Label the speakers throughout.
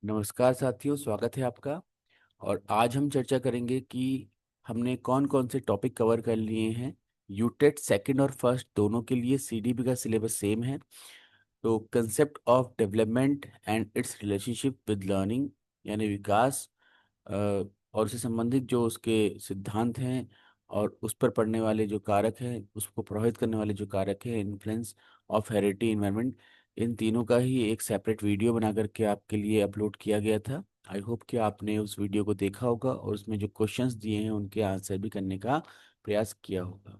Speaker 1: नमस्कार साथियों, स्वागत है आपका। और आज हम चर्चा करेंगे कि हमने कौन कौन से टॉपिक कवर कर लिए हैं। यूटेट सेकंड और फर्स्ट दोनों के लिए सीडीपी का सिलेबस सेम है। तो concept of development and it's relationship with learning, यानी विकास और उससे संबंधित जो उसके सिद्धांत हैं और उस पर पड़ने वाले जो कारक हैं, उसको प्रभावित करने वाले जो कारक हैं, इन्फ्लुएंस ऑफ हेरिडिटी इन्वायरमेंट, इन तीनों का ही एक सेपरेट वीडियो बना करके आपके लिए अपलोड किया गया था। आई होप कि आपने उस वीडियो को देखा होगा और उसमें जो क्वेश्चंस दिए हैं उनके आंसर भी करने का प्रयास किया होगा।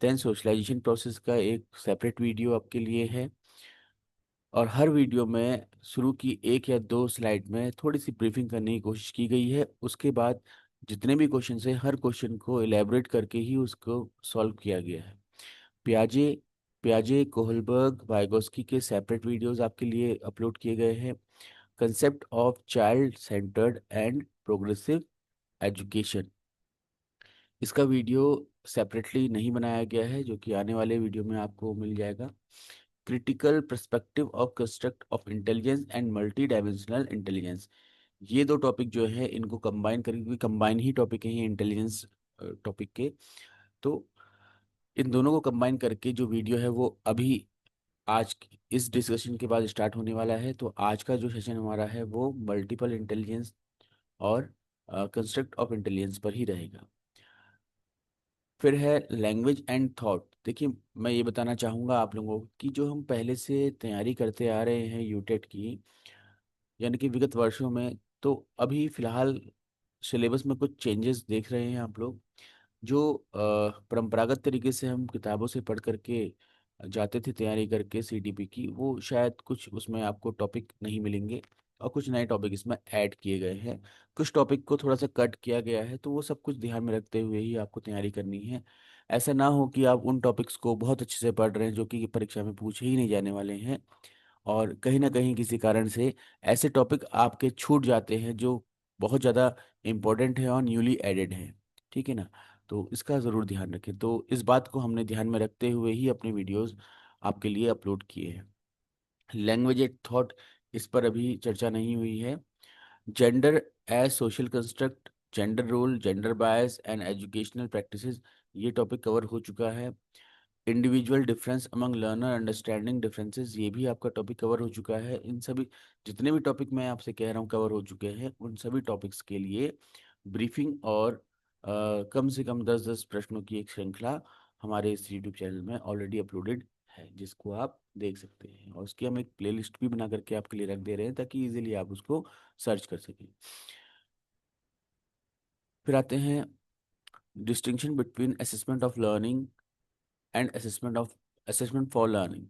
Speaker 1: देन सोशलाइजेशन प्रोसेस का एक सेपरेट वीडियो आपके लिए है। और हर वीडियो में शुरू की एक या दो स्लाइड में थोड़ी सी ब्रीफिंग करने की कोशिश की गई है। उसके बाद जितने भी क्वेश्चन है, हर क्वेश्चन को एलेबोरेट करके ही उसको सॉल्व किया गया है। प्याजे प्याजे कोहलबर्ग वाइगोस्की के सेपरेट वीडियोस आपके लिए अपलोड किए गए हैं। Concept of child centred and progressive education, इसका वीडियो सेपरेटली नहीं बनाया गया है, जो कि आने वाले वीडियो में आपको मिल जाएगा। Critical perspective of construct of intelligence and multi dimensional intelligence, ये दो टॉपिक जो है इनको कंबाइन करेंगे, क्योंकि कंबाइन ही टॉपिक है ये इंटेलिजेंस टॉपिक के। तो इन दोनों को कंबाइन करके जो वीडियो है वो अभी इस डिस्कशन के बाद स्टार्ट होने वाला है। तो आज का जो सेशन हमारा है वो मल्टीपल इंटेलिजेंस और कंस्ट्रक्ट ऑफ इंटेलिजेंस पर ही रहेगा। फिर है लैंग्वेज एंड थॉट। देखिए, मैं ये बताना चाहूँगा आप लोगों को कि जो हम पहले से तैयारी करते आ रहे हैं यूटेट की, यानी कि विगत वर्षों में, तो अभी फिलहाल सिलेबस में कुछ चेंजेस देख रहे हैं आप लोग। जो परंपरागत तरीके से हम किताबों से पढ़ करके जाते थे तैयारी करके सीडीपी की, वो शायद कुछ उसमें आपको टॉपिक नहीं मिलेंगे और कुछ नए टॉपिक इसमें ऐड किए गए हैं। कुछ टॉपिक को थोड़ा सा कट किया गया है, तो वो सब कुछ ध्यान में रखते हुए ही आपको तैयारी करनी है। ऐसा ना हो कि आप उन टॉपिक्स को बहुत अच्छे से पढ़ रहे हैं जो कि परीक्षा में पूछे ही नहीं जाने वाले हैं, और कहीं ना कहीं किसी कारण से ऐसे टॉपिक आपके छूट जाते हैं जो बहुत ज़्यादा इम्पोर्टेंट है और न्यूली एडेड है। ठीक है ना? तो इसका ज़रूर ध्यान रखें। तो इस बात को हमने ध्यान में रखते हुए ही अपने वीडियोस आपके लिए अपलोड किए हैं। लैंग्वेज एट थॉट, इस पर अभी चर्चा नहीं हुई है। Gender as social construct, gender role, gender bias and educational practices, ये टॉपिक कवर हो चुका है। Individual difference among learner, understanding differences, ये भी आपका टॉपिक कवर हो चुका है। इन सभी जितने भी टॉपिक मैं आपसे कह रहा हूँ कवर हो चुके हैं, उन सभी टॉपिक्स के लिए ब्रीफिंग और कम से कम 10-10 प्रश्नों की एक श्रृंखला हमारे इस यूट्यूब चैनल में ऑलरेडी अपलोडेड है, जिसको आप देख सकते हैं। और उसकी हम एक प्लेलिस्ट भी बना करके आपके लिए रख दे रहे हैं ताकि इजीली आप उसको सर्च कर सकें। फिर आते हैं distinction between assessment of learning and assessment for learning.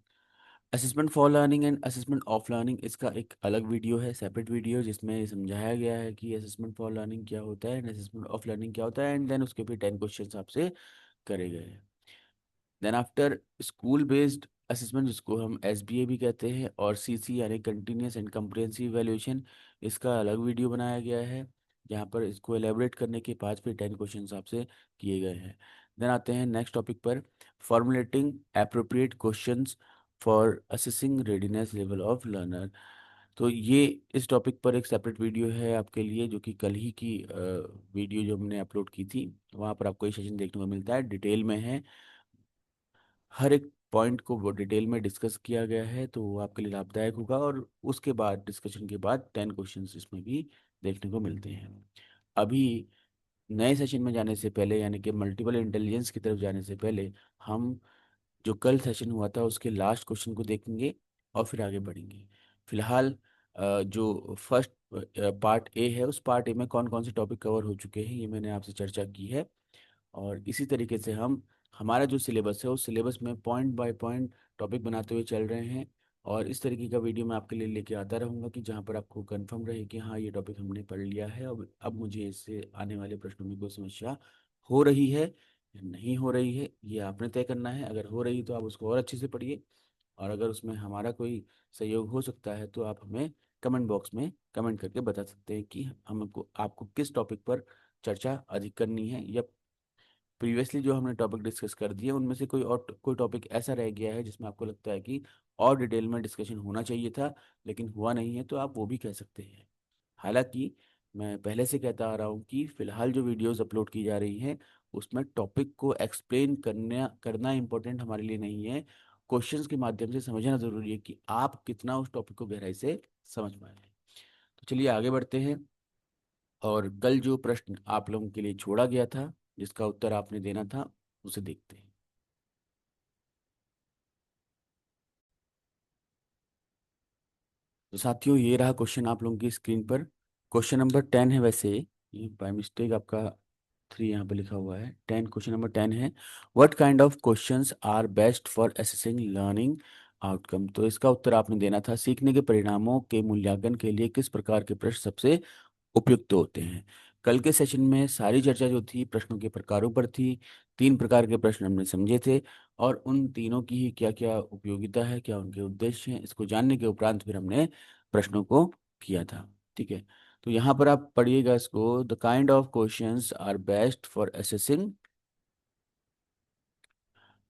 Speaker 1: Assessment for learning and assessment of learning, इसका एक अलग वीडियो है, सेपरेट वीडियो, जिसमें समझाया गया है कि असेसमेंट फॉर लर्निंग क्या होता है एंड असेसमेंट ऑफ लर्निंग क्या होता है, एंड देन उसके भी 10 क्वेश्चन आपसे करे गए हैं। Then after school based assessment, जिसको हम एसबीए भी कहते हैं, और सीसी यानी कंटिन्यूस एंड कम्प्रिहेंसिव इवैल्यूएशन, इसका अलग वीडियो बनाया गया है जहाँ पर इसको एलेबोरेट करने के बाद फिर 10 क्वेश्चंस आपसे किए गए हैं। देन आते हैं नेक्स्ट टॉपिक पर, formulating appropriate questions for assessing readiness level of learner. तो ये इस टॉपिक पर एक सेपरेट वीडियो है आपके लिए, जो कि कल ही की वीडियो जो हमने अपलोड की थी, वहाँ पर आपको ये सेशन देखने को मिलता है, डिटेल में है। हर एक पॉइंट को वो डिटेल में डिस्कस किया गया है, तो वो आपके लिए लाभदायक होगा। और उसके बाद डिस्कशन के बाद 10 क्वेश्चंस इसमें भी देखने को मिलते हैं। अभी नए सेशन में जाने से पहले, यानी कि मल्टीपल इंटेलिजेंस की तरफ जाने से पहले, हम जो कल सेशन हुआ था उसके लास्ट क्वेश्चन को देखेंगे और फिर आगे बढ़ेंगे। फिलहाल जो फर्स्ट पार्ट ए है, उस पार्ट ए में कौन कौन से टॉपिक कवर हो चुके हैं ये मैंने आपसे चर्चा की है। और इसी तरीके से हम हमारा जो सिलेबस है उस सिलेबस में पॉइंट बाय पॉइंट टॉपिक बनाते हुए चल रहे हैं। और इस तरीके का वीडियो मैं आपके लिए लेके आता रहूँगा कि जहाँ पर आपको कंफर्म रहे कि हाँ, ये टॉपिक हमने पढ़ लिया है, अब मुझे इससे आने वाले प्रश्नों में कोई समस्या हो रही है या नहीं हो रही है, ये आपने तय करना है। अगर हो रही तो आप उसको और अच्छे से पढ़िए, और अगर उसमें हमारा कोई सहयोग हो सकता है तो आप हमें कमेंट बॉक्स में कमेंट करके बता सकते हैं कि हमको आपको किस टॉपिक पर चर्चा अधिक करनी है, या प्रीवियसली जो हमने टॉपिक डिस्कस कर दिए उनमें से कोई टॉपिक ऐसा रह गया है जिसमें आपको लगता है कि और डिटेल में डिस्कशन होना चाहिए था लेकिन हुआ नहीं है, तो आप वो भी कह सकते हैं। हालांकि मैं पहले से कहता आ रहा हूँ कि फिलहाल जो वीडियोस अपलोड की जा रही हैं उसमें टॉपिक को एक्सप्लेन करना इम्पोर्टेंट हमारे लिए नहीं है। क्वेश्चंस के माध्यम से समझना ज़रूरी है कि आप कितना उस टॉपिक को गहराई से समझ पाए हैं। तो चलिए आगे बढ़ते हैं। और कल जो प्रश्न आप लोगों के लिए छोड़ा गया था, जिसका उत्तर आपने देना था, उसे देखते हैं। तो साथियों, ये रहा क्वेश्चन आप लोगों की स्क्रीन पर। क्वेश्चन नंबर 10 है। वैसे ये बाय मिस्टेक आपका 3 यहाँ पे लिखा हुआ है। 10, क्वेश्चन नंबर 10 है, what kind of questions are best for assessing learning outcome. तो इसका उत्तर आपने देना था, सीखने के परिणामों के मूल्यांकन के लिए किस प्रकार के प्रश्न सबसे उपयुक्त होते हैं। कल के सेशन में सारी चर्चा जो थी प्रश्नों के प्रकारों पर थी। 3 प्रकार के प्रश्न हमने समझे थे, और उन तीनों की ही क्या क्या उपयोगिता है, क्या उनके उद्देश्य हैं, इसको जानने के उपरांत फिर हमने प्रश्नों को किया था। ठीक है। तो यहाँ पर आप पढ़िएगा इसको, the kind of questions are best for assessing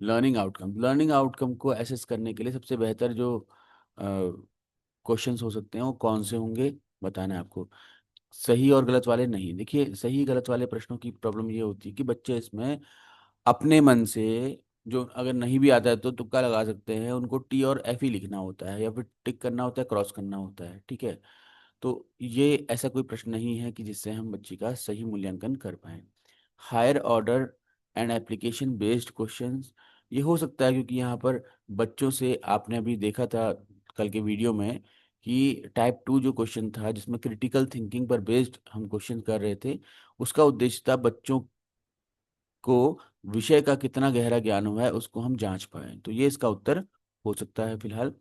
Speaker 1: learning outcome. Learning outcome को एसेस करने के लिए सबसे बेहतर जो क्वेश्चंस हो सकते हैं वो कौन से होंगे, बताना है आपको। सही और गलत वाले नहीं। देखिए, सही गलत वाले प्रश्नों की प्रॉब्लम ये होती है कि बच्चे इसमें अपने मन से, जो अगर नहीं भी आता है तो तुक्का लगा सकते हैं, उनको टी और एफ ही लिखना होता है, या फिर टिक करना होता है, क्रॉस करना होता है। ठीक है। तो ये ऐसा कोई प्रश्न नहीं है कि जिससे हम बच्चे का सही मूल्यांकन कर पाए। Higher order and application based questions, ये हो सकता है क्योंकि यहाँ पर बच्चों से आपने अभी देखा था कल के वीडियो में कि टाइप 2 जो क्वेश्चन था जिसमें क्रिटिकल थिंकिंग पर बेस्ड हम क्वेश्चन कर रहे थे, उसका उद्देश्य था बच्चों को विषय का कितना गहरा ज्ञान हुआ है उसको हम जांच पाए। तो ये इसका उत्तर हो सकता है फिलहाल।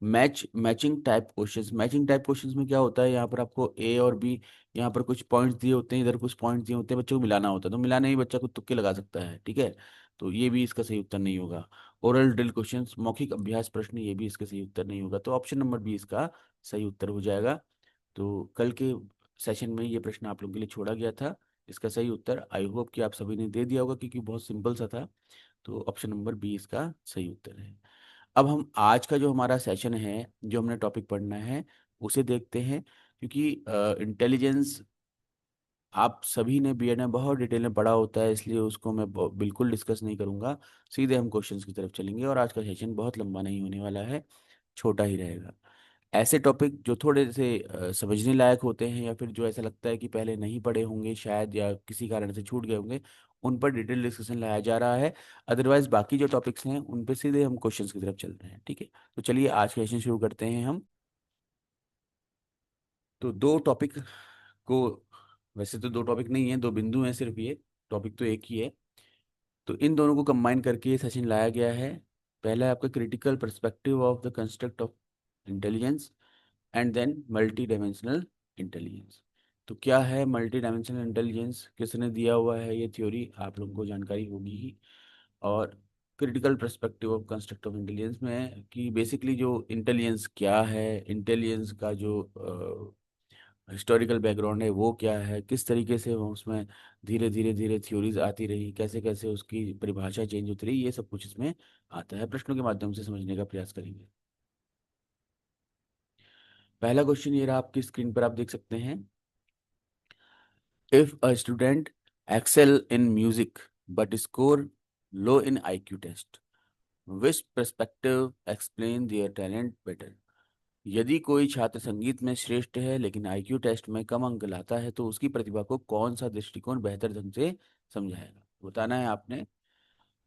Speaker 1: Matching type questions. Matching type questions में क्या होता है, यहाँ पर आपको ए और बी, यहाँ पर कुछ पॉइंट्स दिए होते हैं, इधर कुछ पॉइंट्स दिए होते हैं, बच्चों को मिलाना होता है। तो मिलाने ही बच्चा को तुक्के लगा सकता है। ठीक है। तो ये भी इसका सही उत्तर नहीं होगा। ओरल ड्रिल क्वेश्चंस, मौखिक अभ्यास प्रश्न, ये भी इसका सही उत्तर नहीं होगा। तो ऑप्शन नंबर बी इसका सही उत्तर हो जाएगा। तो कल के सेशन में ये प्रश्न आप लोगों के लिए छोड़ा गया था। इसका सही उत्तर आई होप कि आप सभी ने दे दिया होगा, क्योंकि बहुत सिंपल सा था। तो ऑप्शन नंबर बी इसका सही उत्तर है। अब हम आज का जो हमारा सेशन है, जो हमने टॉपिक पढ़ना है, उसे देखते हैं। क्योंकि इंटेलिजेंस आप सभी ने बीएड में बहुत डिटेल में पढ़ा होता है, इसलिए उसको मैं बिल्कुल डिस्कस नहीं करूंगा। सीधे हम क्वेश्चंस की तरफ चलेंगे, और आज का सेशन बहुत लंबा नहीं होने वाला है, छोटा ही रहेगा। ऐसे टॉपिक जो थोड़े से समझने लायक होते हैं, या फिर जो ऐसा लगता है कि पहले नहीं पढ़े होंगे शायद, या किसी कारण से छूट गए होंगे, उन पर डिटेल डिस्कशन लाया जा रहा है। अदरवाइज बाकी जो टॉपिक्स हैं उन पे सीधे हम क्वेश्चंस की तरफ चल रहे हैं। ठीक है। तो चलिए आज का सेशन शुरू करते हैं हम। तो दो टॉपिक को, वैसे तो दो टॉपिक नहीं है, दो बिंदु हैं सिर्फ, ये टॉपिक तो एक ही है। तो इन दोनों को कंबाइन करके ये सेशन लाया गया है। पहला है आपका critical perspective of the construct of intelligence, and then multi dimensional intelligence. तो क्या है मल्टी डायमेंशनल इंटेलिजेंस, किसने दिया हुआ है ये थ्योरी, आप लोगों को जानकारी होगी ही। और critical perspective of construct of intelligence में कि बेसिकली जो इंटेलिजेंस क्या है, इंटेलिजेंस का जो हिस्टोरिकल बैकग्राउंड है वो क्या है, किस तरीके से वो उसमें धीरे धीरे धीरे थ्योरीज आती रही, कैसे कैसे उसकी परिभाषा चेंज होती रही, ये सब कुछ इसमें आता है। प्रश्नों के माध्यम से समझने का प्रयास करेंगे। पहला क्वेश्चन ये रहा, आपकी स्क्रीन पर आप देख सकते हैं। If a student excel in music but score low in IQ test, which perspective explain their talent better. यदि कोई छात्र संगीत में श्रेष्ठ है लेकिन आईक्यू टेस्ट में कम अंक लाता है, तो उसकी प्रतिभा को कौन सा दृष्टिकोण बेहतर ढंग से समझाएगा। बताना है आपने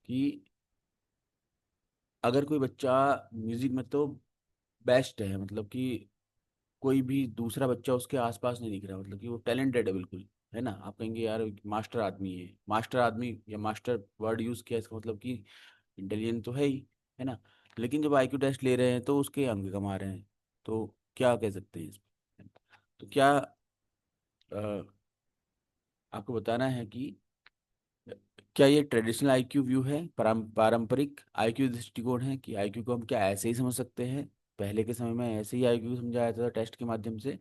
Speaker 1: कि अगर कोई बच्चा म्यूजिक में तो बेस्ट है, मतलब कि कोई भी दूसरा बच्चा उसके आसपास नहीं दिख रहा, मतलब कि वो टैलेंटेड है बिल्कुल, है ना। आप कहेंगे यार मास्टर आदमी है, मास्टर आदमी या मास्टर वर्ड यूज किया, इसका मतलब कि इंटेलिजेंट तो है ही, है ना। लेकिन जब आईक्यू टेस्ट ले रहे हैं तो उसके अंक कम आ रहे हैं, तो क्या कह सकते हैं इसमें। तो क्या आपको बताना है कि क्या ये ट्रेडिशनल आईक्यू व्यू है, पारंपरिक आईक्यू दृष्टिकोण है, कि आईक्यू को हम क्या ऐसे ही समझ सकते हैं, पहले के समय में ऐसे ही आईक्यू समझाया जाता था टेस्ट के माध्यम से।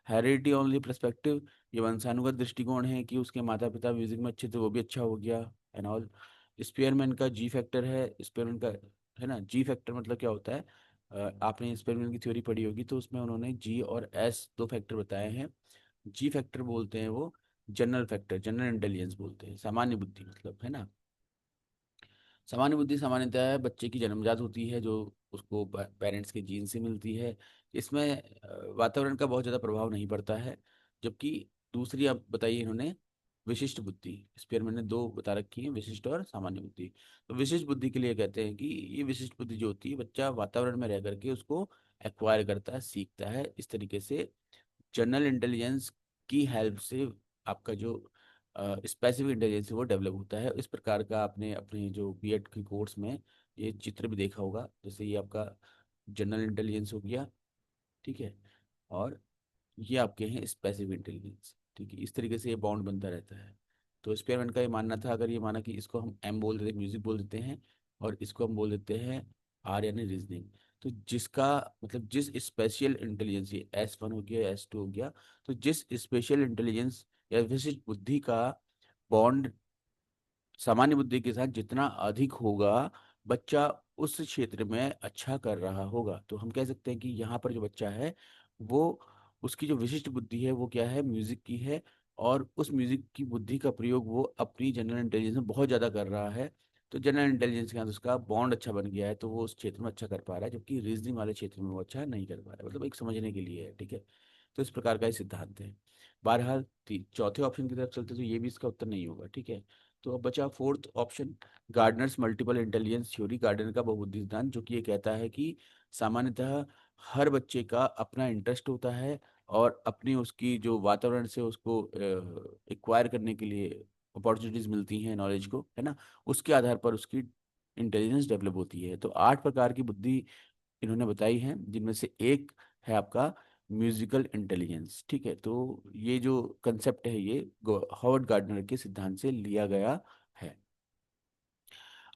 Speaker 1: हेरिडिटी ओनली पर्सपेक्टिव, ये वंशानुगत दृष्टिकोण है कि उसके माता पिता म्यूजिक में अच्छे थे वो भी अच्छा हो गया, एंड ऑल। स्पेयरमैन का जी फैक्टर है, स्पेयरमैन का, है ना। जी फैक्टर मतलब क्या होता है, आपने स्पेयरमैन की थ्योरी पढ़ी होगी, तो उसमें उन्होंने जी और एस दो फैक्टर बताए हैं। जी फैक्टर बोलते हैं वो जनरल फैक्टर, जनरल इंटेलिजेंस बोलते हैं, सामान्य बुद्धि मतलब, है ना। सामान्य बुद्धि सामान्यतः बच्चे की जन्मजात होती है, जो उसको पेरेंट्स के जीन से मिलती है। इसमें वातावरण का बहुत ज़्यादा प्रभाव नहीं पड़ता है। जबकि दूसरी आप बताइए इन्होंने, विशिष्ट बुद्धि, इस पर मैंने दो बता रखी है, विशिष्ट और सामान्य बुद्धि। तो विशिष्ट बुद्धि के लिए कहते हैं कि ये विशिष्ट बुद्धि जो होती है, बच्चा वातावरण में रह करके उसको एक्वायर करता है, सीखता है। इस तरीके से जनरल इंटेलिजेंस की हेल्प से आपका जो स्पेसिफिक इंटेलिजेंस है वो डेवलप होता है। इस प्रकार का आपने अपने जो बीएड के कोर्स में ये चित्र भी देखा होगा, जैसे ये आपका जनरल इंटेलिजेंस हो गया, ठीक है, और ये आपके हैं स्पेसिफिक इंटेलिजेंस, ठीक है। इस तरीके से ये बॉन्ड बनता रहता है। तो स्पेयरमैन का ये मानना था, अगर ये माना कि इसको हम एम बोल देते, म्यूजिक बोल देते हैं, और इसको हम बोल देते हैं आर यानी रीजनिंग। तो जिसका मतलब जिस स्पेशल इंटेलिजेंस, ये S1 हो गया, S2 हो गया, तो जिस स्पेशल इंटेलिजेंस या विशिष्ट बुद्धि का बॉन्ड सामान्य बुद्धि के साथ जितना अधिक होगा, बच्चा उस क्षेत्र में अच्छा कर रहा होगा। तो हम कह सकते हैं कि यहाँ पर जो बच्चा है वो, उसकी जो विशिष्ट बुद्धि है वो क्या है, म्यूजिक की है। और उस म्यूजिक की बुद्धि का प्रयोग वो अपनी जनरल इंटेलिजेंस में बहुत ज़्यादा कर रहा है। तो जनरल इंटेलिजेंस के साथ उसका बॉन्ड अच्छा बन गया है, तो वो उस क्षेत्र में अच्छा कर पा रहा है, जबकि रीजनिंग वाले क्षेत्र में वो अच्छा नहीं कर पा रहा है। मतलब एक समझने के लिए है, ठीक है। तो इस प्रकार का ये सिद्धांत है। बहरहाल चौथे ऑप्शन की तरफ चलते तो ये भी इसका उत्तर नहीं होगा, ठीक है। तो अब बचा fourth option, Gardner's multiple intelligence theory, Gardner का बहुबुद्धि सिद्धांत, जो कि ये कहता है कि सामान्यतः हर बच्चे का अपना इंटरेस्ट होता है, और अपनी उसकी जो वातावरण से उसको एक्वायर करने के लिए अपॉर्चुनिटीज मिलती हैं, नॉलेज को, है ना, उसके आधार पर उसकी इंटेलिजेंस डेवलप होती है। तो 8 प्रकार की बुद्धि इन्होंने बताई हैं, जिनमें से एक है आपका म्यूजिकल इंटेलिजेंस, ठीक है। तो ये जो कंसेप्ट है ये हॉवर्ड गार्डनर के सिद्धांत से लिया गया है।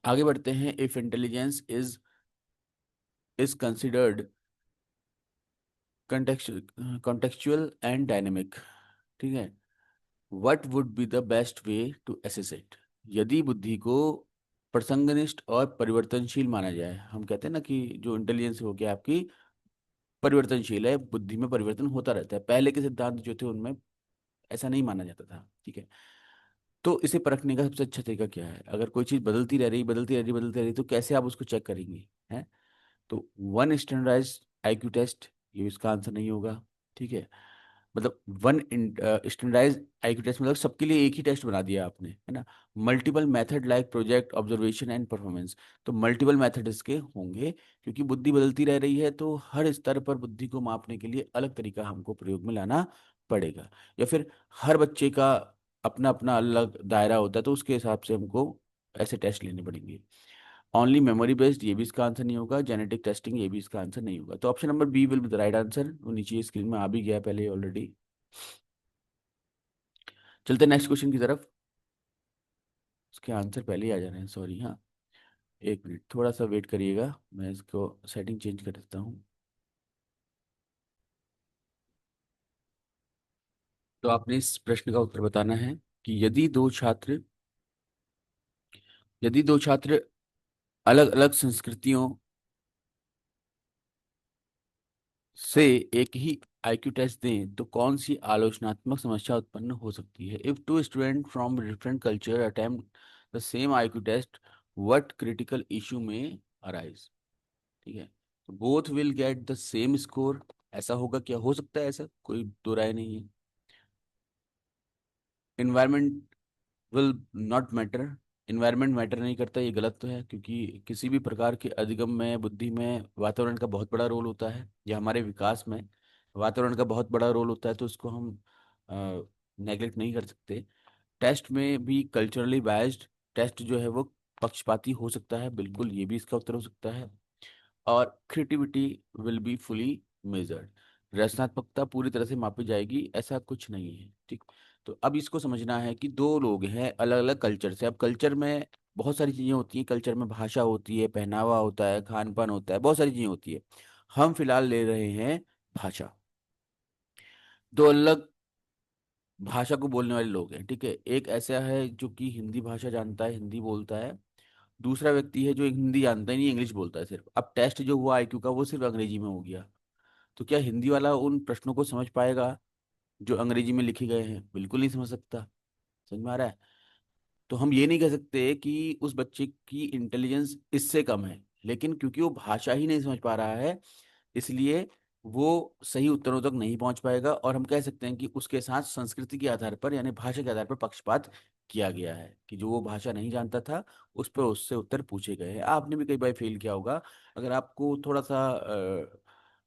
Speaker 1: आगे बढ़ते हैं, if intelligence is considered contextual and dynamic, ठीक है, what would be the best way to assess it. यदि बुद्धि को प्रसंगनिष्ठ और परिवर्तनशील माना जाए, हम कहते हैं ना कि जो इंटेलिजेंस हो गया आपकी परिवर्तनशील है, बुद्धि में परिवर्तन होता रहता है, पहले के सिद्धांत जो थे उनमें ऐसा नहीं माना जाता था, ठीक है। तो इसे परखने का सबसे अच्छा तरीका क्या है, अगर कोई चीज बदलती रह रही, बदलती रह रही, बदलती रह रही, तो कैसे आप उसको चेक करेंगे, हैं। तो वन स्टैंडर्डाइज IQ टेस्ट, ये इसका आंसर नहीं होगा, ठीक है। मतलब वन स्टैंडर्डाइज IQ टेस्ट मतलब सबके लिए एक ही टेस्ट बना दिया आपने, है ना। Multiple method like project observation and performance, तो मल्टीपल मेथड इसके होंगे, क्योंकि बुद्धि बदलती रह रही है, तो हर स्तर पर बुद्धि को मापने के लिए अलग तरीका हमको प्रयोग में लाना पड़ेगा। या फिर हर बच्चे का अपना अपना अलग दायरा होता है, तो उसके हिसाब से हमको ऐसे टेस्ट लेने पड़ेंगे। ओनली मेमोरी बेस्ड, ये भी इसका आंसर नहीं होगा। जेनेटिक टेस्टिंग, ये भी इसका आंसर नहीं होगा। तो option number B will be the right answer, वो नीचे स्क्रीन में आ भी गया पहले ऑलरेडी। चलते नेक्स्ट क्वेश्चन की तरफ, उसके आंसर पहले ही आ जा रहे हैं, सॉरी, हाँ। एक मिनट, थोड़ा सा वेट करिएगा, मैं इसको सेटिंग चेंज कर देता हूँ। तो आपने इस प्रश्न का उत्तर बताना है कि यदि दो छात्र अलग अलग संस्कृतियों से एक ही IQ टेस्ट दें, तो कौन सी आलोचनात्मक समस्या उत्पन्न हो सकती है। If two student from different culture attempt the same IQ test, what critical issue may arise, ठीक है। तो both will get the same score, ऐसा होगा क्या, हो सकता है ऐसा, कोई दो राय नहीं है। Environment will not matter, environment matter नहीं करता, ये गलत तो है, क्योंकि किसी भी प्रकार के अधिगम में, बुद्धि में वातावरण का बहुत बड़ा रोल होता है, या हमारे विकास में वातावरण का बहुत बड़ा रोल होता है, तो उसको हम नेगलेक्ट नहीं कर सकते। टेस्ट में भी कल्चरली बायस्ड टेस्ट जो है वो पक्षपाती हो सकता है, बिल्कुल, ये भी इसका उत्तर हो सकता है। और creativity will be fully measured, रचनात्मकता पूरी तरह से मापी जाएगी, ऐसा कुछ नहीं है, ठीक। तो अब इसको समझना है कि दो लोग हैं अलग अलग कल्चर से। अब कल्चर में बहुत सारी चीजें होती हैं, कल्चर में भाषा होती है, पहनावा होता है, खान पान होता है, बहुत सारी चीजें होती है। हम फिलहाल ले रहे हैं भाषा। दो अलग भाषा को बोलने वाले लोग हैं, ठीक है। एक ऐसा है जो कि हिंदी भाषा जानता है, हिंदी बोलता है। दूसरा व्यक्ति है जो हिंदी जानता ही नहीं, इंग्लिश बोलता है सिर्फ। अब टेस्ट जो हुआ IQ का वो सिर्फ अंग्रेजी में हो गया, तो क्या हिंदी वाला उन प्रश्नों को समझ पाएगा, जो अंग्रेजी में लिखे गए हैं बिल्कुल नहीं समझ सकता। समझ में आ रहा है? तो हम ये नहीं कह सकते कि उस बच्चे की इंटेलिजेंस इससे कम है, लेकिन क्योंकि वो भाषा ही नहीं समझ पा रहा है, इसलिए वो सही उत्तरों तक नहीं पहुंच पाएगा। और हम कह सकते हैं कि उसके साथ संस्कृति के आधार पर यानी भाषा के आधार पर पक्षपात किया गया है, कि जो वो भाषा नहीं जानता था उस पर उससे उत्तर पूछे गए हैं। आपने भी कई बार फेल किया होगा। अगर आपको थोड़ा सा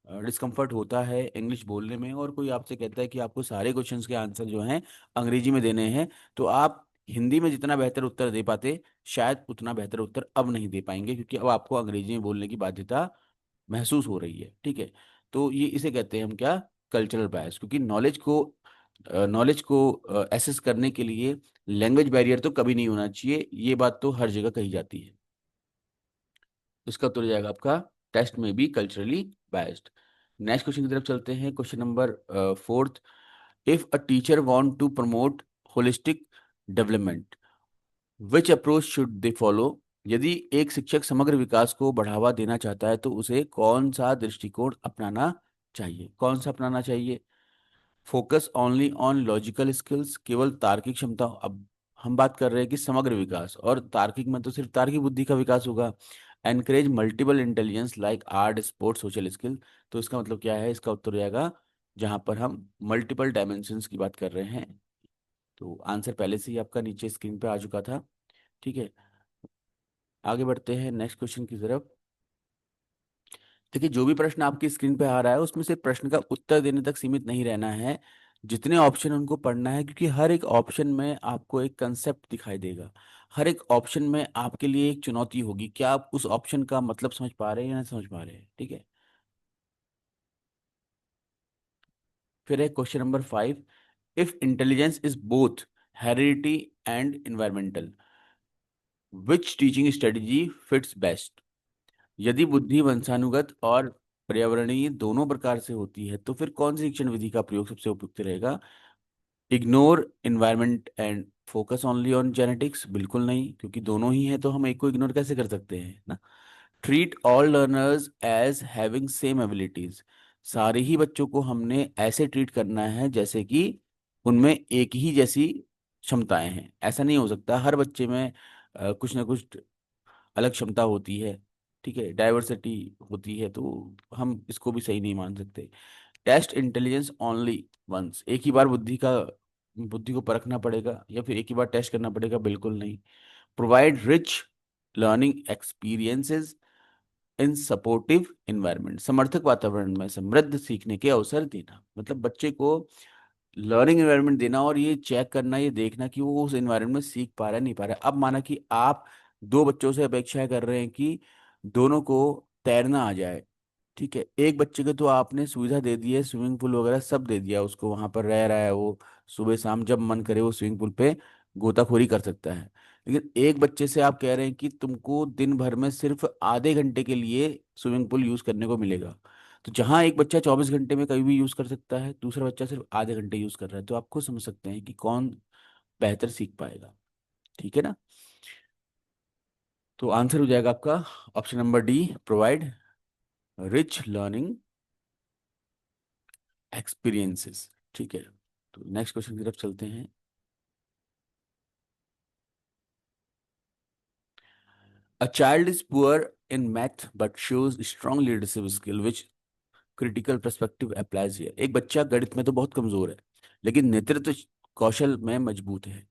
Speaker 1: डिस्कम्फर्ट होता है इंग्लिश बोलने में, और कोई आपसे कहता है कि आपको सारे क्वेश्चंस के आंसर जो हैं अंग्रेजी में देने हैं, तो आप हिंदी में जितना बेहतर उत्तर दे पाते, शायद उतना बेहतर उत्तर अब नहीं दे पाएंगे, क्योंकि अब आपको अंग्रेजी में बोलने की बाध्यता महसूस हो रही है। ठीक है? तो ये इसे कहते हैं हम क्या, कल्चरल बायस। क्योंकि नॉलेज को एसेस करने के लिए लैंग्वेज बैरियर तो कभी नहीं होना चाहिए, ये बात तो हर जगह कही जाती है। इसका उत्तर हो जाएगा आपका, टेस्ट में be culturally biased. Next question की तरफ चलते हैं, question number fourth. If a teacher want to promote holistic development, which approach should they follow? यदि एक शिक्षक समग्र विकास को बढ़ावा देना चाहता है तो उसे कौन सा दृष्टिकोण अपनाना चाहिए? कौन सा अपनाना चाहिए? Focus only on logical skills, केवल तार्किक क्षमता? अब हम बात कर रहे हैं कि समग्र विकास, और तार्किक में तो सिर्फ तार्किक बुद्धि का विकास होगा। Encourage multiple intelligence like art sports social skill, तो इसका मतलब क्या है? इसका उत्तर हो जाएगा, जहां पर हम मल्टीपल डायमेंशंस की बात कर रहे हैं। तो आंसर पहले से ही आपका नीचे स्क्रीन पे आ चुका था। ठीक है? आगे बढ़ते हैं नेक्स्ट क्वेश्चन की तरफ। देखिए, जो भी प्रश्न आपकी स्क्रीन पे आ रहा है उसमें से प्रश्न का उत्तर देने तक सीमित नहीं रहना है, जितने ऑप्शन उनको पढ़ना है, क्योंकि हर एक ऑप्शन में आपको एक कंसेप्ट दिखाई देगा। हर एक ऑप्शन में आपके लिए एक चुनौती होगी, क्या आप उस ऑप्शन का मतलब समझ पा रहे हैं या नहीं समझ पा रहे हैं। ठीक है? फिर है question number 5। If intelligence is both heredity and environmental, which teaching strategy fits best? यदि बुद्धि वंशानुगत और पर्यावरणीय दोनों प्रकार से होती है, तो फिर कौन सी शिक्षण विधि का प्रयोग सबसे उपयुक्त रहेगा? Ignore environment and focus only on genetics, बिल्कुल नहीं, क्योंकि दोनों ही है तो हम एक को इग्नोर कैसे कर सकते हैं ना। Treat all learners as having same abilities, सारे ही बच्चों को हमने ऐसे ट्रीट करना है जैसे कि उनमें एक ही जैसी क्षमताएं हैं। ऐसा नहीं हो सकता, हर बच्चे में कुछ ना कुछ अलग क्षमता होती है। ठीक है? डाइवर्सिटी होती है, तो हम इसको भी सही नहीं मान सकते। टेस्ट इंटेलिजेंस ओनली वंस, एक ही बार बुद्धि को परखना पड़ेगा या फिर एक ही बार टेस्ट करना पड़ेगा? बिल्कुल नहीं। Provide rich learning experiences in supportive environment, समर्थक वातावरण में समृद्ध सीखने के अवसर देना, मतलब बच्चे को लर्निंग एनवायरनमेंट देना, और ये चेक करना, ये देखना कि वो उस एनवायरनमेंट में सीख पा रहा है नहीं पा रहा है। अब माना कि आप दो बच्चों से अपेक्षा कर रहे हैं कि दोनों को तैरना आ जाए। ठीक है? एक बच्चे को तो आपने सुविधा दे दी है, स्विमिंग पूल वगैरह सब दे दिया, उसको वहां पर रह रहा है, वो सुबह शाम जब मन करे वो स्विमिंग पूल पे गोताखोरी कर सकता है। लेकिन एक बच्चे से आप कह रहे हैं कि तुमको दिन भर में सिर्फ आधे घंटे के लिए स्विमिंग पूल यूज करने को मिलेगा। तो जहां एक बच्चा 24 घंटे में कभी भी यूज कर सकता है, दूसरा बच्चा सिर्फ आधे घंटे यूज कर रहा है, तो आप खुद समझ सकते हैं कि कौन बेहतर सीख पाएगा। ठीक है ना? तो आंसर हो जाएगा आपका option number D, provide rich learning experiences. ठीक है? तो नेक्स्ट क्वेश्चन की तरफ चलते हैं। A child is poor in math but shows strong leadership skill, which critical perspective applies here? एक बच्चा गणित में तो बहुत कमजोर है, लेकिन नेतृत्व कौशल में मजबूत है।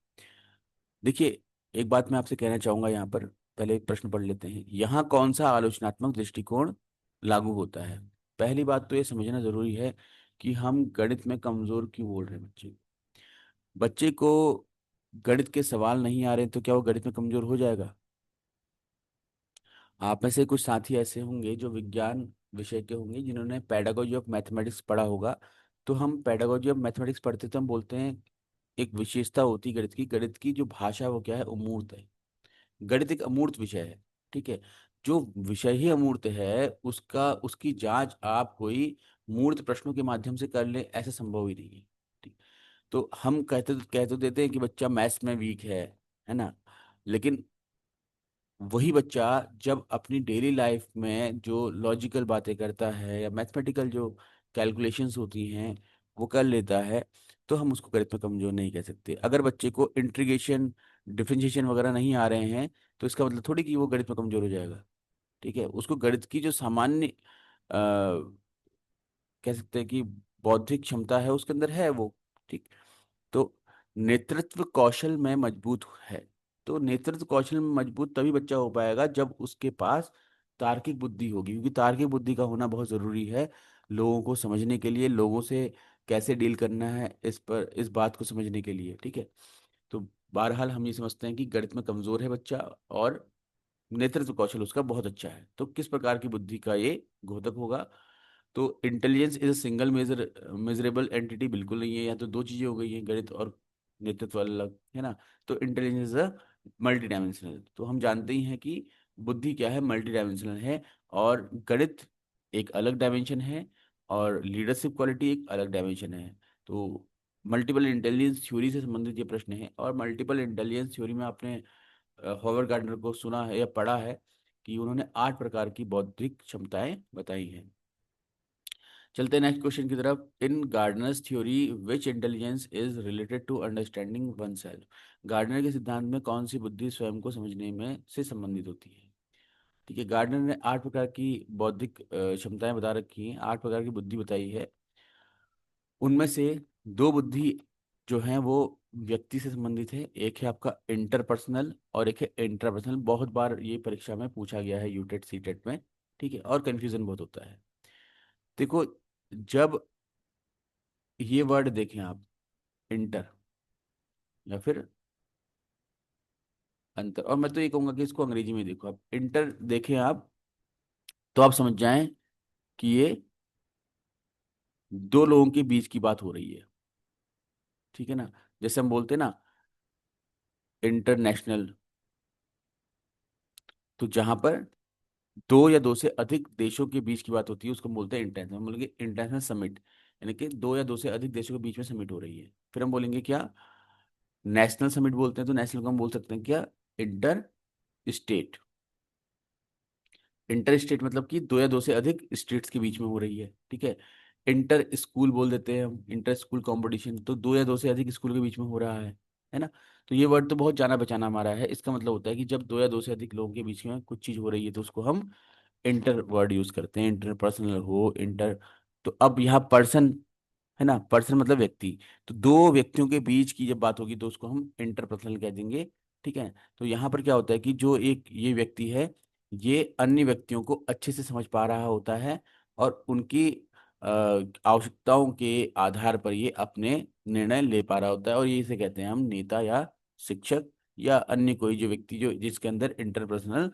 Speaker 1: देखिए, एक बात मैं आपसे कहना चाहूंगा यहाँ पर, पहले एक प्रश्न पढ़ लेते हैं। यहाँ कौन सा आलोचनात्मक दृष्टिकोण लागू होता है? पहली बात तो ये समझना जरूरी है कि हम गणित में कमजोर क्यों बोल रहे हैं। बच्चे को गणित के सवाल नहीं आ रहे तो क्या वो गणित में कमजोर हो जाएगा? आप में से कुछ साथी ऐसे होंगे जो विज्ञान विषय के होंगे, जिन्होंने पेडागोजी ऑफ मैथमेटिक्स पढ़ा होगा। तो हम पेडागोजी ऑफ मैथमेटिक्स पढ़ते तो हम बोलते हैं, एक विशेषता होती है गणित की जो भाषा है वो क्या है? अमूर्त है। गणित एक अमूर्त विषय है। ठीक है? जो विषय ही अमूर्त है, उसका उसकी जांच आप कोई मूर्त प्रश्नों के माध्यम से कर ले, ऐसा संभव ही नहीं है। ठीक। तो हम कह तो देते हैं कि बच्चा मैथ्स में वीक है ना। लेकिन वही बच्चा जब अपनी डेली लाइफ में जो लॉजिकल बातें करता है या मैथमेटिकल जो कैलकुलेशंस होती हैं वो कर लेता है, तो हम उसको गणित में कमजोर नहीं कह सकते। अगर बच्चे को इंटीग्रेशन, डिफरेंशिएशन वगैरह नहीं आ रहे हैं, तो इसका मतलब थोड़ी कि वो गणित में कमजोर हो जाएगा। ठीक है, उसको गणित की जो सामान्य कह सकते हैं कि बौद्धिक क्षमता है उसके अंदर है वो। ठीक। तो नेतृत्व कौशल में मजबूत है। तो नेतृत्व कौशल में मजबूत तभी बच्चा हो पाएगा जब उसके पास तार्किक बुद्धि होगी, क्योंकि तार्किक बुद्धि का होना बहुत जरूरी है लोगों को समझने के लिए, लोगों से कैसे डील करना है इस पर, इस बात को समझने के लिए। ठीक है। तो बहरहाल हम ये समझते हैं कि गणित में कमजोर है बच्चा, और नेतृत्व कौशल उसका बहुत अच्छा है। तो किस प्रकार की बुद्धि का ये घोतक होगा? तो intelligence is a single measurable entity बिल्कुल नहीं है। या तो दो चीजें हो गई हैं, गणित और नेतृत्व अलग है ना। तो intelligence is a multi dimensional. तो हम जानते ही हैं कि बुद्धि क्या है, मल्टी डायमेंशनल है। और गणित एक अलग डायमेंशन है, और लीडरशिप क्वालिटी एक अलग डायमेंशन है। तो मल्टीपल इंटेलिजेंस थ्योरी से संबंधित ये प्रश्न है। और मल्टीपल इंटेलिजेंस थ्योरी में आपने हॉवर्ड गार्डनर को सुना है या पढ़ा है कि उन्होंने 8 प्रकार की बौद्धिक क्षमताएं बताई हैं। चलते हैं नेक्स्ट क्वेश्चन की तरफ। In Gardner's theory which intelligence is related to understanding one self. Gardner के सिद्धांत में कौन सी बुद्धि स्वयं को समझने में से संबंधित होती है? ठीक है, गार्डनर ने 8 प्रकार की बौद्धिक क्षमताएं बता रखी हैं, 8 प्रकार की बुद्धि बताई है। उनमें से दो बुद्धि जो हैं वो व्यक्ति से संबंधित है। एक है आपका इंटरपर्सनल और एक है इंट्रापर्सनल। बहुत बार ये परीक्षा में पूछा गया है, यूटेट सीटेट में। ठीक है, और कंफ्यूजन बहुत होता है। देखो, जब ये वर्ड देखें आप, इंटर या फिर अंतर, और मैं तो ये कहूंगा कि इसको अंग्रेजी में देखो आप, इंटर देखें आप, तो आप समझ जाएं कि ये दो लोगों के बीच की बात हो रही है। ठीक है ना। जैसे हम बोलते हैं ना इंटरनेशनल, तो जहां पर दो या दो से अधिक देशों के बीच की बात होती है उसको हम बोलते हैं इंटरनेशनल। हम बोलेंगे इंटरनेशनल समिट, यानी कि दो या दो से अधिक देशों के बीच में समिट हो रही है। फिर हम बोलेंगे क्या, नेशनल समिट बोलते हैं, तो नेशनल को हम बोल सकते हैं क्या, इंटर स्टेट। इंटर स्टेट मतलब कि दो या दो से अधिक स्टेट्स के बीच में हो रही है। ठीक है। इंटर स्कूल बोल देते हैं हम, इंटर स्कूल कंपटीशन, तो दो या दो से अधिक स्कूल के बीच में हो रहा है ना। तो ये वर्ड तो बहुत जाना पहचाना हमारा है। इसका मतलब होता है कि जब दो या दो से अधिक लोगों के बीच में कुछ चीज हो रही है तो उसको हम इंटर वर्ड यूज करते हैं, इंटरपर्सनल हो, इंटर। तो अब यहाँ पर्सन है ना, पर्सन मतलब व्यक्ति। तो दो व्यक्तियों के बीच की जब बात होगी तो उसको हम इंटरपर्सनल कह देंगे। ठीक है। तो यहाँ पर क्या होता है कि जो एक ये व्यक्ति है, ये अन्य व्यक्तियों को अच्छे से समझ पा रहा होता है, और उनकी अ, आवश्यकताओं के आधार पर ये अपने निर्णय ले पा रहा होता है। और ये इसे कहते हैं हम नेता या शिक्षक या अन्य कोई जो व्यक्ति जो जिसके अंदर इंटरपर्सनल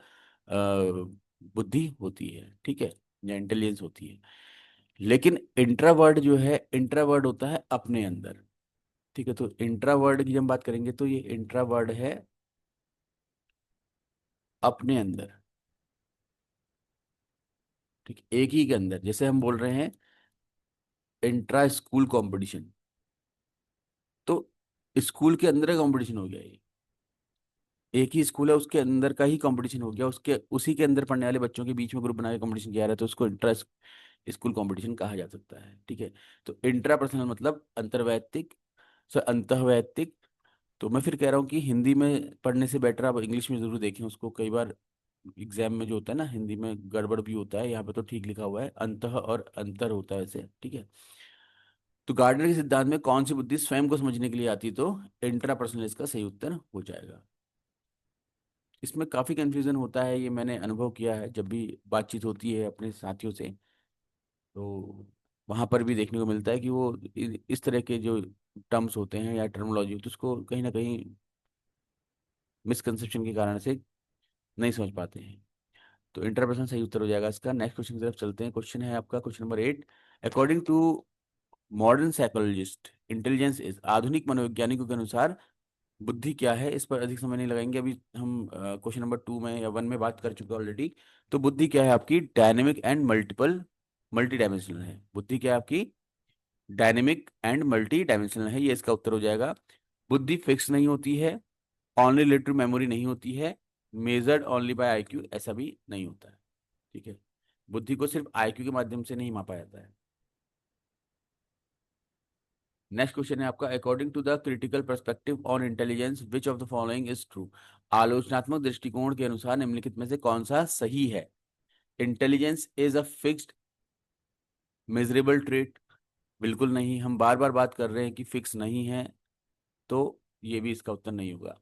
Speaker 1: बुद्धि होती है। ठीक है, या इंटेलिजेंस होती है। लेकिन इंट्रावर्ड जो है, इंट्रावर्ड होता है अपने अंदर। ठीक है, तो इंट्रावर्ड की जब हम बात करेंगे तो ये इंट्रावर्ड है अपने अंदर। ठीक, एक ही के अंदर। जैसे हम बोल रहे हैं इंट्रा स्कूल कंपटीशन, तो स्कूल के अंदर कंपटीशन हो गया ये। एक ही स्कूल है, उसके अंदर का ही कंपटीशन हो गया, उसके उसी के अंदर पढ़ने वाले बच्चों के बीच में ग्रुप बना के कंपटीशन किया रहा है, तो उसको इंट्रा स्कूल कंपटीशन कहा जा सकता है। ठीक है। तो इंट्रा पर्सनल मतलब अंतर्वैयक्तिक, सर अंतःवैयक्तिक। तो मैं फिर कह रहा हूँ कि हिंदी में पढ़ने से बेटर आप इंग्लिश में जरूर देखें उसको। कई बार एग्जाम में जो होता है ना, हिंदी में गड़बड़ भी होता है। यहाँ पे तो ठीक लिखा हुआ है, अंतः और अंतर होता है ऐसे। ठीक है। तो गार्डनर के सिद्धांत में कौन सी बुद्धि स्वयं को समझने के लिए आती है? तो इंट्रा पर्सनल इसका सही उत्तर हो जाएगा। इसमें काफी कंफ्यूजन होता है, ये मैंने अनुभव किया है जब भी बातचीत होती है अपने साथियों से। तो वहां पर भी देखने को मिलता है कि वो इस तरह के जो टर्म्स होते हैं या टर्मोलॉजी होती है उसको कहीं ना कहीं मिसकंसेप्शन के कारण से नहीं समझ पाते हैं। तो इंटरप्रेशन सही उत्तर हो जाएगा इसका। नेक्स्ट क्वेश्चन की तरफ चलते हैं। क्वेश्चन है आपका question number 8। According to modern psychologist intelligence is, आधुनिक मनोवैज्ञानिकों के अनुसार बुद्धि क्या है? इस पर अधिक समय नहीं लगाएंगे, अभी हम क्वेश्चन नंबर 2 में या 1 में बात कर चुके हैं ऑलरेडी। तो बुद्धि क्या है आपकी? Dynamic and multiple, multi dimensional है। बुद्धि क्या है आपकी? डायनेमिक एंड मल्टी डायमेंशनल है, ये इसका उत्तर हो जाएगा। बुद्धि फिक्स नहीं होती है, ऑनली रिलेटिव मेमोरी नहीं होती है, मेजर्ड ओनली बाय आईक्यू ऐसा भी नहीं होता है। ठीक है, बुद्धि को सिर्फ आईक्यू के माध्यम से नहीं मापा जाता है। नेक्स्ट क्वेश्चन है आपका, according to the critical perspective on intelligence which of the following is true. आलोचनात्मक दृष्टिकोण के अनुसार निम्नलिखित में से कौन सा सही है। Intelligence is a fixed measurable trait, बिल्कुल नहीं, हम बार बार बात कर रहे हैं कि फिक्स नहीं है, तो ये भी इसका उत्तर नहीं होगा।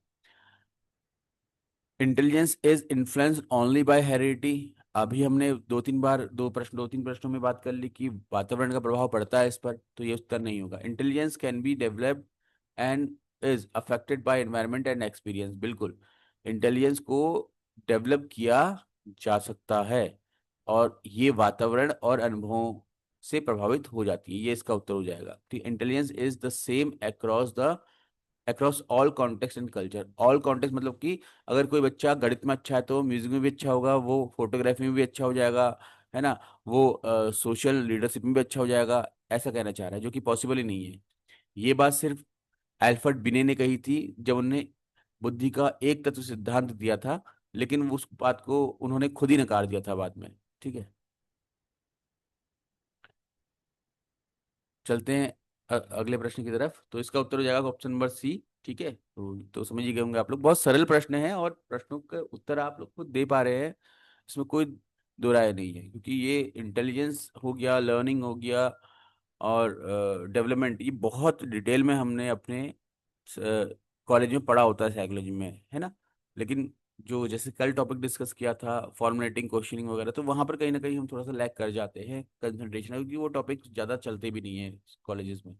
Speaker 1: Intelligence is influenced only by heredity, अभी हमने दो तीन प्रश्नों में बात कर ली कि वातावरण का प्रभाव पड़ता है इस पर, तो ये उत्तर नहीं होगा। Intelligence can be developed and is affected by environment and experience, बिल्कुल, इंटेलिजेंस को डेवलप किया जा सकता है और ये वातावरण और अनुभवों से प्रभावित हो जाती है, ये इसका उत्तर हो जाएगा। ठीक, intelligence is the same across all context and culture. All context मतलब कि अगर कोई बच्चा गणित में अच्छा है तो म्यूजिक में भी अच्छा होगा, वो फोटोग्राफी में भी अच्छा हो जाएगा, है ना, वो सोशल लीडरशिप में भी अच्छा हो जाएगा, ऐसा कहना चाह रहा है, जो कि पॉसिबल ही नहीं है। ये बात सिर्फ एल्फ्रेड बिने ने कही थी जब उन्होंने बुद्धि का एक तत्व सिद्धांत दिया था, लेकिन उस बात को उन्होंने खुद ही नकार दिया था बाद में। ठीक है, चलते हैं अगले प्रश्न की तरफ। तो इसका उत्तर हो जाएगा ऑप्शन नंबर सी। ठीक है, तो समझ ही गए होंगे आप लोग, बहुत सरल प्रश्न है और प्रश्नों का उत्तर आप लोग खुद दे पा रहे हैं, इसमें कोई दो राय नहीं है, क्योंकि ये इंटेलिजेंस हो गया, लर्निंग हो गया और डेवलपमेंट, ये बहुत डिटेल में हमने अपने कॉलेज में पढ़ा होता है साइकोलॉजी में, है ना। लेकिन जो जैसे कल टॉपिक डिस्कस किया था फॉर्मुलेटिंग क्वेश्चनिंग वगैरह, तो वहां पर कहीं ना कहीं हम थोड़ा सा लैग कर जाते हैं कंसंट्रेशन, क्योंकि वो टॉपिक ज़्यादा चलते भी नहीं है कॉलेजेस में।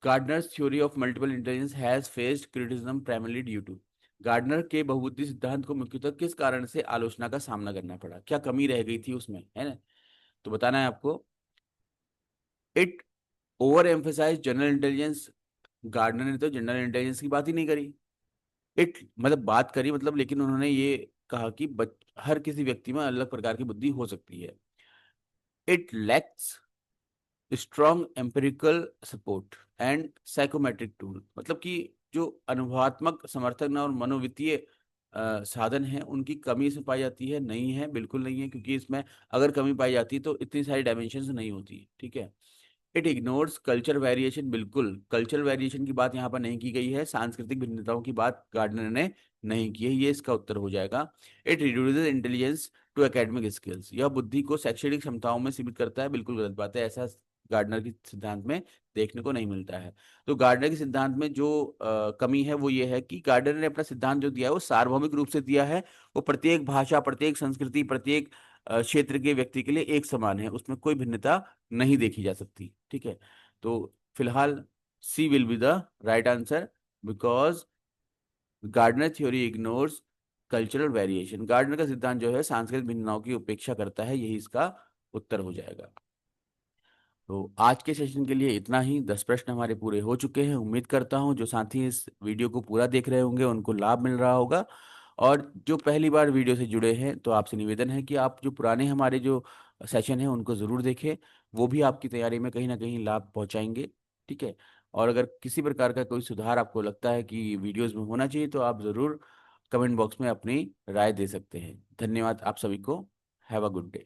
Speaker 1: Gardner's theory of multiple intelligence has faced criticism primarily due to. Gardner के बहुबुद्धि सिद्धांत को मुख्यतः किस कारण से आलोचना का सामना करना पड़ा, क्या कमी रह गई थी उसमें, है ना। तो बताना है आपको। It over emphasize general intelligence, Gardner ने तो जनरल इंटेलिजेंस की बात ही नहीं करी। इट मतलब बात करी मतलब, लेकिन उन्होंने ये कहा कि हर किसी व्यक्ति में अलग प्रकार की बुद्धि हो सकती है। It lacks strong empirical support and psychometric tool, मतलब कि जो अनुभवात्मक समर्थन और मनोवित्तीय साधन हैं उनकी कमी इसमें पाई जाती है, नहीं है, बिल्कुल नहीं है, क्योंकि इसमें अगर कमी पाई जाती तो इतनी सारी डायमेंशन नहीं होती। ठीक है, इट इग्नोर्स कल्चर वेरिएशन, बिल्कुल कल्चरल वेरिएशन की बात यहाँ पर नहीं की गई है, सांस्कृतिक भिन्नताओं की बात गार्डनर ने नहीं की है, ये इसका उत्तर हो जाएगा। It reduces intelligence to academic skills, यह बुद्धि को शैक्षणिक क्षमताओं में सीमित करता है, बिल्कुल गलत बात है, ऐसा गार्डनर के सिद्धांत में देखने को नहीं मिलता है। तो गार्डनर के सिद्धांत में जो कमी है वो ये है कि गार्डनर ने अपना सिद्धांत जो दिया है वो सार्वभौमिक रूप से दिया है, वो प्रत्येक भाषा, प्रत्येक संस्कृति, प्रत्येक क्षेत्र के व्यक्ति के लिए एक समान है, उसमें कोई भिन्नता नहीं देखी जा सकती। ठीक है, तो फिलहाल C will be the right answer, because Gardner theory ignores cultural variation, Gardner का सिद्धांत जो है सांस्कृतिक भिन्नताओं की उपेक्षा करता है, यही इसका उत्तर हो जाएगा। तो आज के सेशन के लिए इतना ही, 10 प्रश्न हमारे पूरे हो चुके हैं, उम्मीद करता हूँ जो साथी इस वीडियो को पूरा देख रहे होंगे उनको लाभ मिल रहा होगा, और जो पहली बार वीडियो से जुड़े हैं तो आपसे निवेदन है कि आप जो पुराने हमारे जो सेशन हैं उनको ज़रूर देखें, वो भी आपकी तैयारी में कहीं ना कहीं लाभ पहुंचाएंगे। ठीक है, और अगर किसी प्रकार का कोई सुधार आपको लगता है कि वीडियोस में होना चाहिए तो आप ज़रूर कमेंट बॉक्स में अपनी राय दे सकते हैं। धन्यवाद आप सभी को। Have a good day.